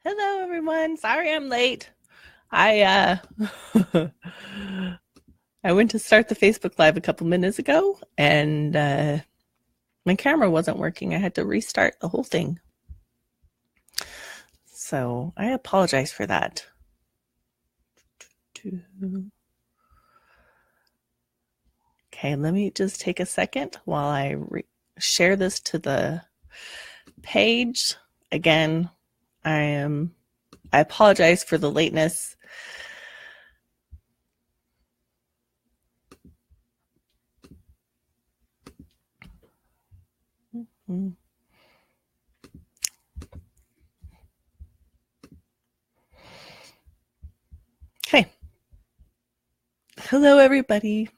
Hello, everyone. Sorry I'm late. I I went to start the Facebook Live a couple minutes ago, and my camera wasn't working. I had to restart the whole thing. So I apologize for that. Okay, let me just take a second while I share this to the page. Again, I apologize for the lateness. Okay. Hello, everybody.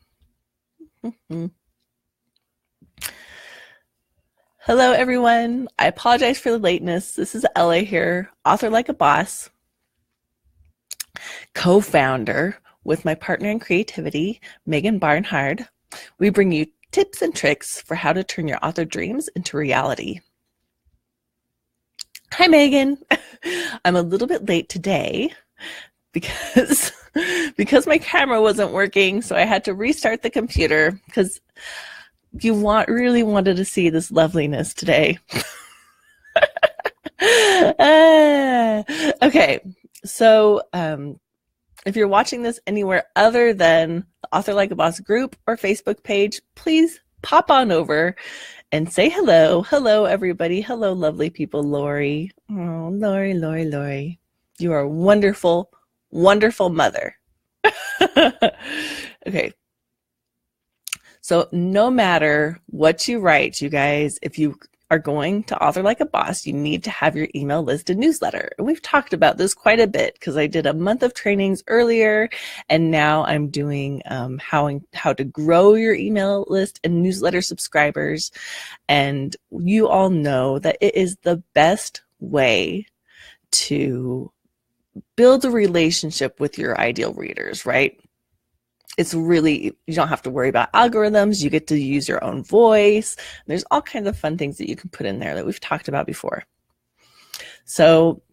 Hello, everyone. I apologize for the lateness. This is Ella here, author like a boss, co-founder with my partner in creativity, Megan Barnhard. We bring you tips and tricks for how to turn your author dreams into reality. Hi, Megan. I'm a little bit late today because my camera wasn't working, so I had to restart the computer because you really wanted to see this loveliness today. Okay, so if you're watching this anywhere other than the Author Like a Boss group or Facebook page, please pop on over and say hello. Hello, everybody. Hello, lovely people. Lori. Oh, Lori. You are a wonderful, wonderful mother. Okay. So no matter what you write, you guys, if you are going to Author Like a Boss, you need to have your email list and newsletter. And we've talked about this quite a bit because I did a month of trainings earlier, and now I'm doing how to grow your email list and newsletter subscribers. And you all know that it is the best way to build a relationship with your ideal readers, right? It's really, you don't have to worry about algorithms. You get to use your own voice. There's all kinds of fun things that you can put in there that we've talked about before. So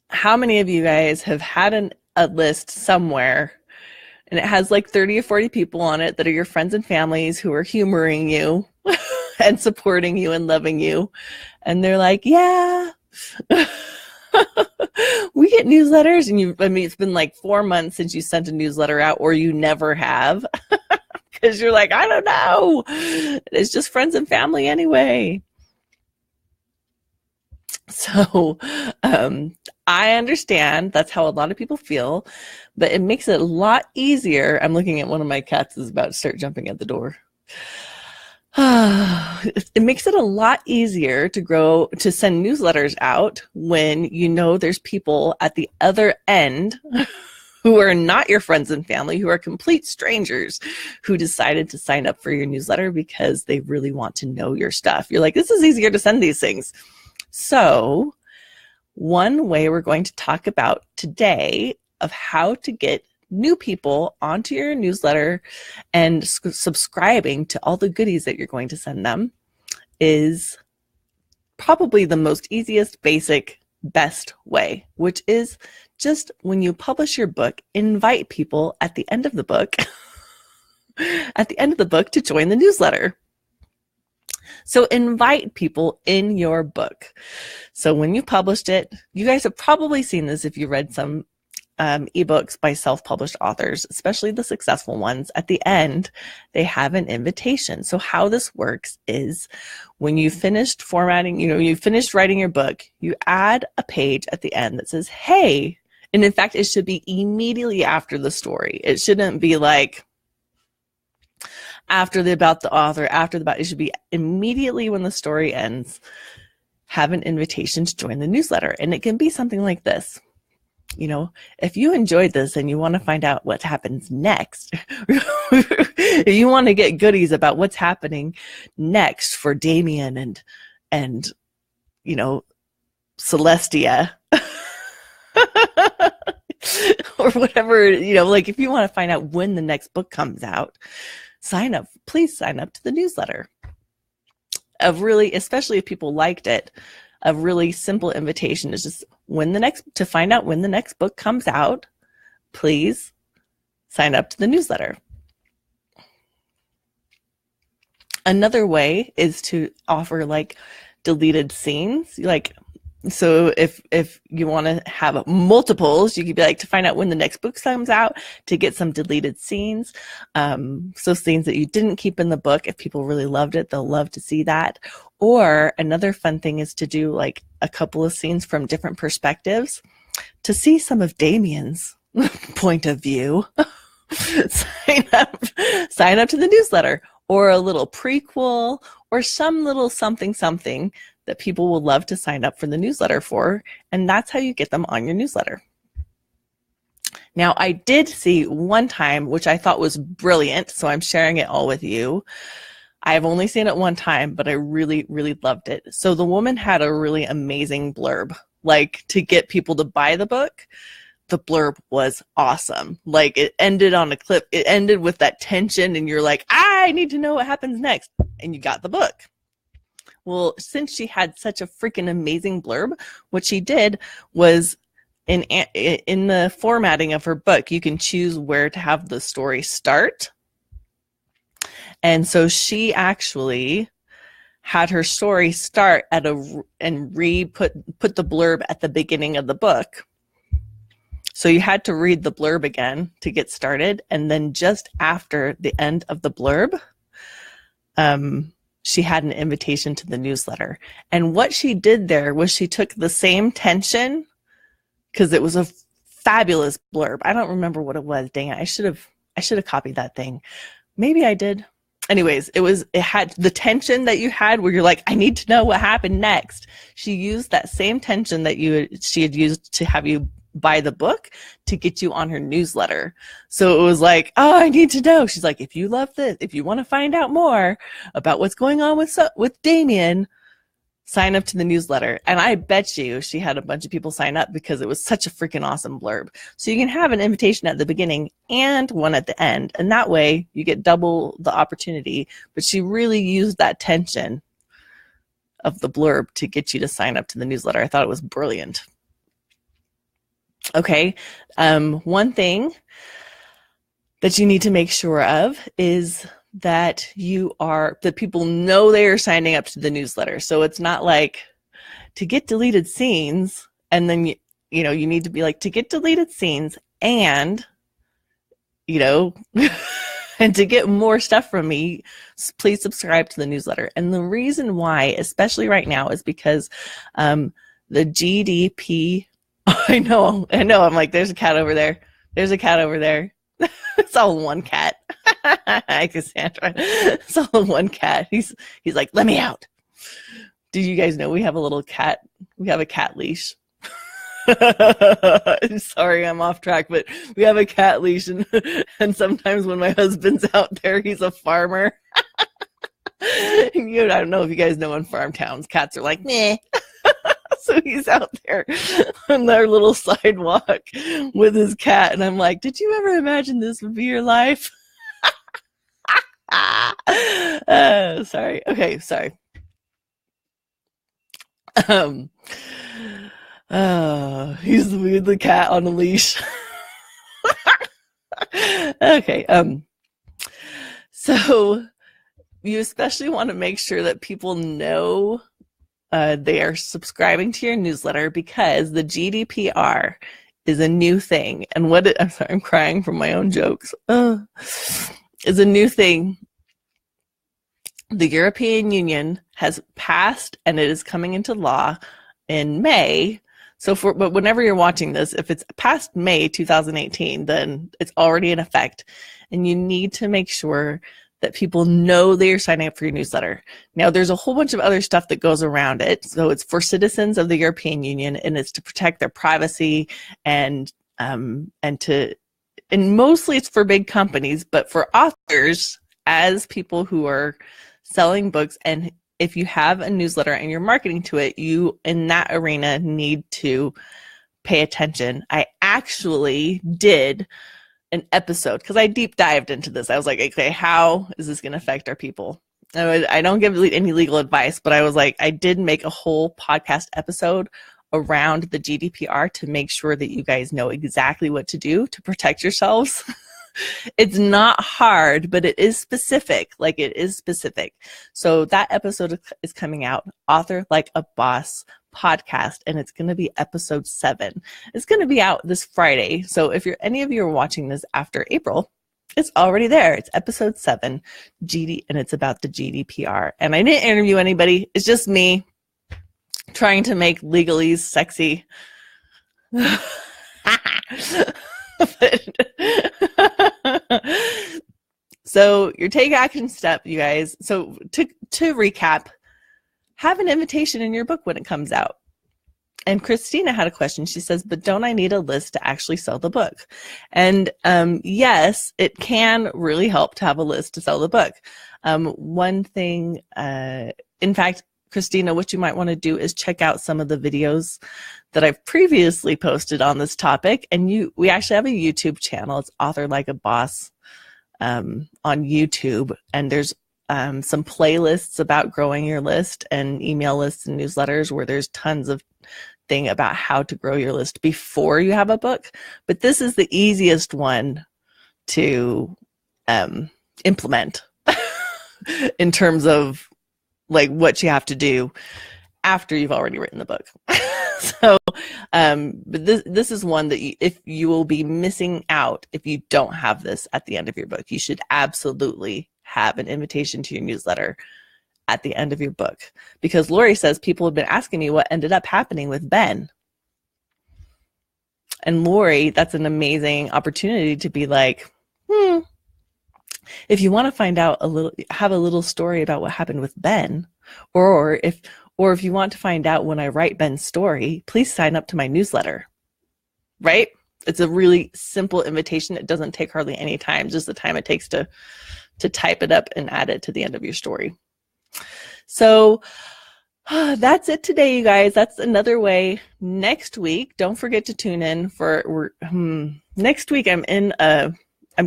how many of you guys have had a list somewhere and it has like 30 or 40 people on it that are your friends and families who are humoring you and supporting you and loving you? And they're like, yeah. We get newsletters, and it's been like 4 months since you sent a newsletter out, or you never have, because you're like, I don't know. It's just friends and family anyway. So I understand that's how a lot of people feel, but it makes it a lot easier. I'm looking at one of my cats is about to start jumping at the door. It makes it a lot easier to send newsletters out when you know there's people at the other end who are not your friends and family, who are complete strangers, who decided to sign up for your newsletter because they really want to know your stuff. You're like, this is easier to send these things. So one way we're going to talk about today of how to get new people onto your newsletter and subscribing to all the goodies that you're going to send them is probably the most easiest, basic, best way, which is just when you publish your book, invite people at the end of the book to join the newsletter. So invite people in your book. So when you published it, you guys have probably seen this if you read some ebooks by self-published authors, especially the successful ones. At the end, they have an invitation. So how this works is when you finished formatting, you finished writing your book, you add a page at the end that says, hey, and in fact, it should be immediately after the story. It shouldn't be like after the about the author, after the about. It should be immediately when the story ends, have an invitation to join the newsletter. And it can be something like this. If you enjoyed this and you want to find out what happens next, if you want to get goodies about what's happening next for Damien and Celestia, or whatever, like if you want to find out when the next book comes out, please sign up to the newsletter. Especially if people liked it, a really simple invitation is just to find out when the next book comes out, please sign up to the newsletter. Another way is to offer like deleted scenes. Like, so if you want to have multiples, you could be like, to find out when the next book comes out, to get some deleted scenes. So scenes that you didn't keep in the book. If people really loved it, they'll love to see that. Or another fun thing is to do like a couple of scenes from different perspectives to see some of Damien's point of view. Sign up to the newsletter, or a little prequel, or some little something that people will love to sign up for the newsletter for, and that's how you get them on your newsletter. Now, I did see one time, which I thought was brilliant, so I'm sharing it all with you. I've only seen it one time, but I really, really loved it. So the woman had a really amazing blurb, like to get people to buy the book. The blurb was awesome. Like, it ended on a clip. It ended with that tension, and you're like, I need to know what happens next. And you got the book. Well, since she had such a freaking amazing blurb, what she did was in the formatting of her book, you can choose where to have the story start. And so she actually had her story start at put the blurb at the beginning of the book. So you had to read the blurb again to get started. And then just after the end of the blurb, she had an invitation to the newsletter. And what she did there was she took the same tension, because it was a fabulous blurb. I don't remember what it was. Dang it. I should have copied that thing. Maybe I did. Anyways, it had the tension that you had where you're like, I need to know what happened next. She used that same tension that she had used to have you buy the book to get you on her newsletter. So it was like, oh, I need to know. She's like, if you love this, if you want to find out more about what's going on with Damien, sign up to the newsletter. And I bet you she had a bunch of people sign up because it was such a freaking awesome blurb. So you can have an invitation at the beginning and one at the end. And that way you get double the opportunity. But she really used that tension of the blurb to get you to sign up to the newsletter. I thought it was brilliant. Okay, one thing that you need to make sure of is that people know they are signing up to the newsletter. So it's not like to get deleted scenes, and then you need to be like, to get deleted scenes and and to get more stuff from me, please subscribe to the newsletter. And the reason why, especially right now, is because the GDP. I know. I'm like, there's a cat over there. There's a cat over there. It's all one cat. Hi, Cassandra. It's all one cat. He's like, let me out. Did you guys know we have a little cat? We have a cat leash. Sorry, I'm off track, but we have a cat leash, and sometimes when my husband's out there, he's a farmer. I don't know if you guys know in farm towns, cats are like, meh. So he's out there on their little sidewalk with his cat. And I'm like, did you ever imagine this would be your life? Sorry. Okay, sorry. He's the cat on a leash. Okay. So you especially want to make sure that people know they are subscribing to your newsletter, because the GDPR is a new thing. And I'm sorry, I'm crying from my own jokes. Is a new thing. The European Union has passed, and it is coming into law in May. But whenever you're watching this, if it's past May 2018, then it's already in effect. And you need to make sure that people know they are signing up for your newsletter. Now, there's a whole bunch of other stuff that goes around it. So it's for citizens of the European Union, and it's to protect their privacy and mostly it's for big companies, but for authors, as people who are selling books, and if you have a newsletter and you're marketing to it, you in that arena need to pay attention. I actually did an episode because I deep dived into this. I was like, okay, how is this going to affect our people? I don't give any legal advice, but I was like, I did make a whole podcast episode around the GDPR to make sure that you guys know exactly what to do to protect yourselves. It's not hard, but it is specific. Like, it is specific. So that episode is coming out, Author Like a Boss podcast, and it's going to be episode 7. It's going to be out this Friday. So if any of you are watching this after April, it's already there. It's episode 7, and it's about the GDPR. And I didn't interview anybody. It's just me trying to make legalese sexy. So your take action step, you guys. So to recap, have an invitation in your book when it comes out. And Christina had a question. She says, but don't I need a list to actually sell the book? And yes, it can really help to have a list to sell the book. One thing, in fact, Christina, what you might want to do is check out some of the videos that I've previously posted on this topic. And we actually have a YouTube channel. It's Author Like a Boss on YouTube. And there's some playlists about growing your list and email lists and newsletters where there's tons of thing about how to grow your list before you have a book. But this is the easiest one to implement in terms of like what you have to do after you've already written the book. So, but this is one that if you will be missing out if you don't have this at the end of your book. You should absolutely have an invitation to your newsletter at the end of your book, because Lori says people have been asking me what ended up happening with Ben. And Lori, that's an amazing opportunity to be like, if you want to find out have a little story about what happened with Ben, or if you want to find out when I write Ben's story, please sign up to my newsletter, right? It's a really simple invitation. It doesn't take hardly any time, just the time it takes to type it up and add it to the end of your story. So that's it today, you guys. That's another way. Next week, don't forget to tune in for next week. I'm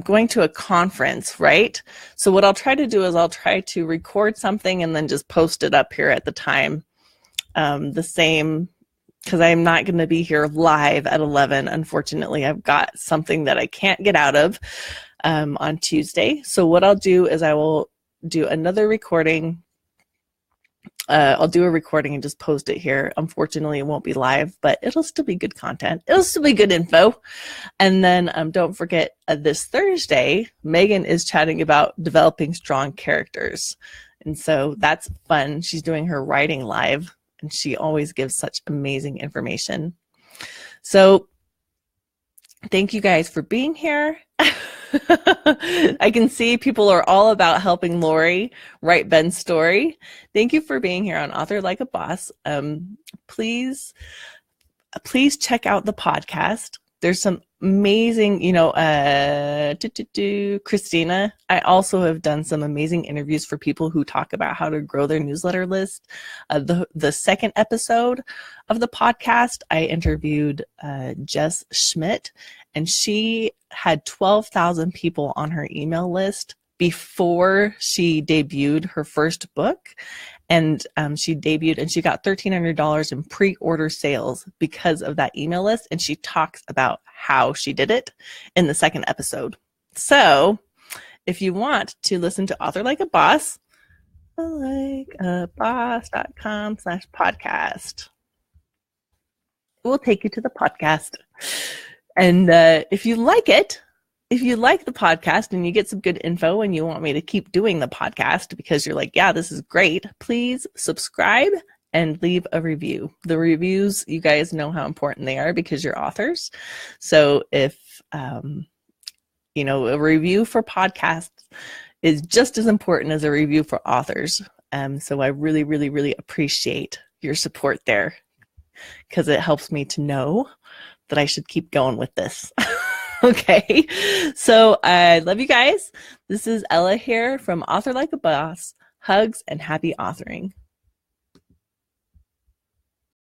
going to a conference, right? So what I'll try to do is I'll try to record something and then just post it up here at the time, the same, because I'm not going to be here live at 11. Unfortunately, I've got something that I can't get out of on Tuesday. So what I'll do is I will do another recording. I'll do a recording and just post it here. Unfortunately, it won't be live, but it'll still be good content. It'll still be good info. And then don't forget, this Thursday, Megan is chatting about developing strong characters. And so that's fun. She's doing her writing live, and she always gives such amazing information. So thank you guys for being here. I can see people are all about helping Lori write Ben's story. Thank you for being here on Author Like a Boss. Please check out the podcast. There's some amazing, Christina. I also have done some amazing interviews for people who talk about how to grow their newsletter list. The second episode of the podcast, I interviewed Jess Schmidt, and she had 12,000 people on her email list before she debuted her first book. And she debuted and she got $1,300 in pre-order sales because of that email list. And she talks about how she did it in the second episode. So if you want to listen to Author Like a Boss, likeaboss.com/podcast. It will take you to the podcast. And if you like it, if you like the podcast and you get some good info and you want me to keep doing the podcast because you're like, yeah, this is great, please subscribe and leave a review. The reviews, you guys know how important they are because you're authors. So if, a review for podcasts is just as important as a review for authors. So I really, really, really appreciate your support there because it helps me to know that I should keep going with this. Okay, so I love you guys. This is Ella here from Author Like a Boss. Hugs and happy authoring.